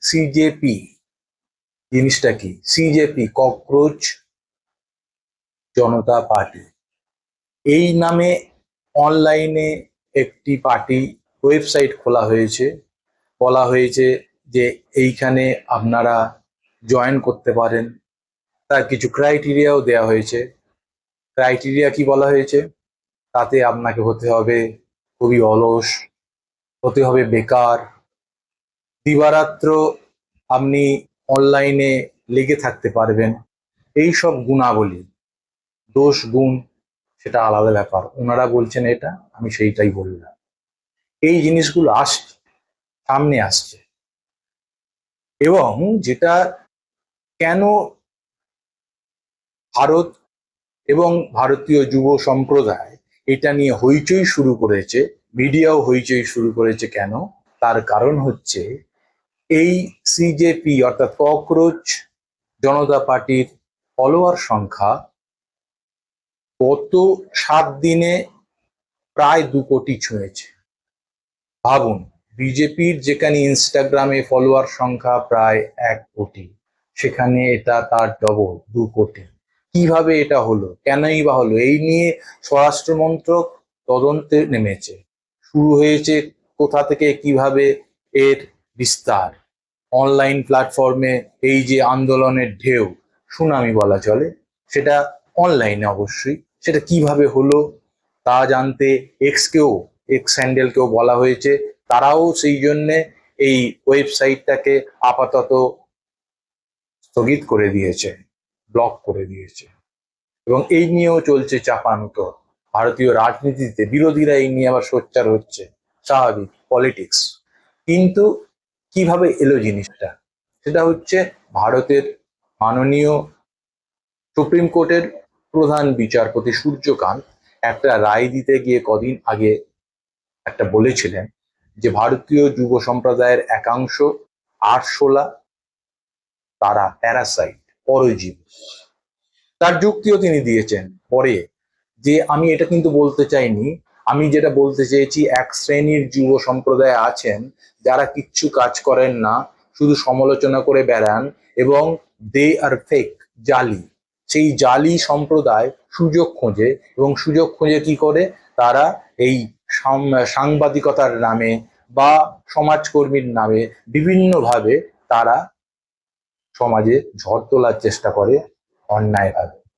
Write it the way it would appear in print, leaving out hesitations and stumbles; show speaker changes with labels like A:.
A: CJP জিনিসটা কি? CJP, cockroach জনতা party, এই নামে অনলাইনে একটি পার্টি ওয়েবসাইট খোলা হয়েছে। বলা হয়েছে যে এইখানে আপনারা জয়েন করতে পারেন। তার কিছু ক্রাইটেরিয়াও দেওয়া হয়েছে। ক্রাইটেরিয়া কি বলা হয়েছে? তাতে আপনাকে হতে হবে খুবই অলস, হতে হবে বেকার, দিবারাত্র আপনি অনলাইনে লেগে থাকতে পারবেন। এই সব গুণাবলী, দোষ গুণ সেটা আলাদা ব্যাপার। ওনারা বলছেন এটা, আমি সেইটাই বললাম। এই জিনিসগুলো আসছে, সামনে আসছে। এবং যেটা কেন ভারত এবং ভারতীয় যুব সম্প্রদায় এটা নিয়ে হইচই শুরু করেছে, মিডিয়াও হইচই শুরু করেছে কেন, তার কারণ হচ্ছে এই সিজেপি অর্থাৎ ককরোচ জনতা পার্টির ফলোয়ার সংখ্যা গত 7 দিনে প্রায় 2 কোটি ছুঁয়েছে। ভাবুন, বিজেপির যেখানে ইনস্টাগ্রামে ফলোয়ার সংখ্যা প্রায় 1 কোটি, সেখানে এটা তার ডবল, 2 কোটি। কিভাবে এটা হলো, কেনই বা হলো? এই নিয়ে স্বরাষ্ট্র মন্ত্রক তদন্তে নেমেছে। শুরু হয়েছে কোথা থেকে, কিভাবে এর বিস্তার। অনলাইন প্ল্যাটফর্মে এই যে আন্দোলনের ঢেউ, সুনামি বলা চলে, সেটা অনলাইনে অবশ্যই। সেটা কিভাবে হলো তা জানতে এক্স হ্যান্ডেলকেও বলা হয়েছে। তারাও সেই জন্যে এই ওয়েবসাইটটাকে আপাতত স্থগিত করে দিয়েছে, ব্লক করে দিয়েছে। এবং এই নিয়েও চলছে চাপানুতো। ভারতীয় রাজনীতিতে বিরোধীরা এই নিয়ে আবার সোচ্চার হচ্ছে, স্বাভাবিক, পলিটিক্স। কিন্তু কিভাবে এলো জিনিসটা? সেটা হচ্ছে ভারতের মাননীয় সুপ্রিম কোর্টের প্রধান বিচারপতি সূর্যকান্ত একটা রায় দিতে গিয়ে কদিন আগে একটা বলেছিলেন যে ভারতীয় যুব সম্প্রদায়ের একাংশ আরশোলা, তারা প্যারাসাইট, পরজীবী। তার যুক্তিও তিনি দিয়েছেন পরে, যে আমি এটা কিন্তু বলতে চাইনি, আমি যেটা বলতে চেয়েছি এক শ্রেণীর যুব সম্প্রদায় আছেন যারা কিচ্ছু কাজ করেন না, শুধু সমালোচনা করে বেড়ান, এবং দে আর ফেক, জালি। সেই জালি সম্প্রদায় সুযোগ খোঁজে, এবং সুযোগ খুঁজে কি করে? তারা এই সাংবাদিকতার নামে বা সমাজকর্মীর নামে বিভিন্নভাবে তারা সমাজে ঝড় তোলার চেষ্টা করে অন্যায়ভাবে।